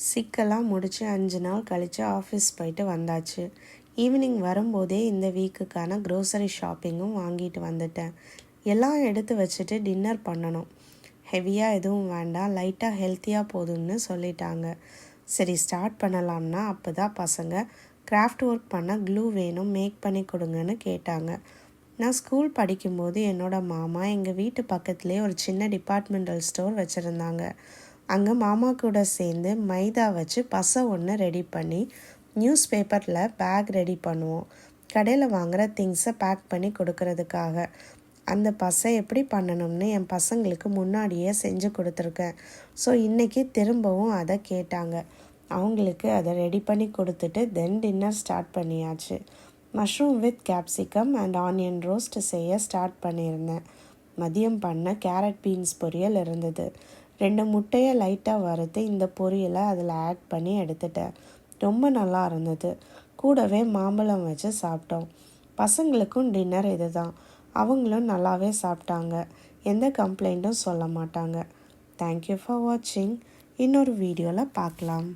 சிக்கெல்லாம் முடித்து 5 நாள் கழித்து ஆஃபீஸ் போயிட்டு வந்தாச்சு. ஈவினிங் வரும்போதே இந்த வீக்குக்கான க்ரோசரி ஷாப்பிங்கும் வாங்கிட்டு வந்துட்டேன். எல்லாம் எடுத்து வச்சுட்டு டின்னர் பண்ணணும். ஹெவியாக எதுவும் வேண்டாம், லைட்டாக ஹெல்த்தியாக போதும்னு சொல்லிட்டாங்க. சரி ஸ்டார்ட் பண்ணலாம்னா அப்போ தான் பசங்க கிராஃப்ட் ஒர்க் பண்ண க்ளூ வேணும், மேக் பண்ணி கொடுங்கன்னு கேட்டாங்க. நான் ஸ்கூல் படிக்கும்போது என்னோடய மாமா எங்கள் வீட்டு பக்கத்துலேயே ஒரு சின்ன டிபார்ட்மெண்டல் ஸ்டோர் வச்சுருந்தாங்க. அங்கே மாமா கூட சேர்ந்து மைதா வச்சு பசை ஒன்று ரெடி பண்ணி நியூஸ் பேப்பரில் பேக் ரெடி பண்ணுவோம். கடையில் வாங்குகிற திங்ஸை பேக் பண்ணி கொடுக்கறதுக்காக. அந்த பசை எப்படி பண்ணணும்னு என் பசங்களுக்கு முன்னாடியே செஞ்சு கொடுத்துருக்கேன். ஸோ இன்றைக்கி திரும்பவும் அதை கேட்டாங்க. அவங்களுக்கு அதை ரெடி பண்ணி கொடுத்துட்டு தென் டின்னர் ஸ்டார்ட் பண்ணியாச்சு. Mushroom with capsicum and onion roast செய்ய ஸ்டார்ட் பண்ணியிருந்தேன். மதியம் பண்ண கேரட் பீன்ஸ் பொரியல் இருந்தது. 2 முட்டையை லைட்டாக வறுத்து இந்த பொரியலை அதில் ஆட் பண்ணி எடுத்துட்டேன். ரொம்ப நல்லா இருந்தது. கூடவே மாம்பழம் வச்சு சாப்பிட்டோம். பசங்களுக்கும் டின்னர் இது தான். அவங்களும் நல்லாவே சாப்பிட்டாங்க. எந்த கம்ப்ளைண்ட்டும் சொல்ல மாட்டாங்க. தேங்க்யூ ஃபார் வாட்சிங். இன்னொரு வீடியோவில் பார்க்கலாம்.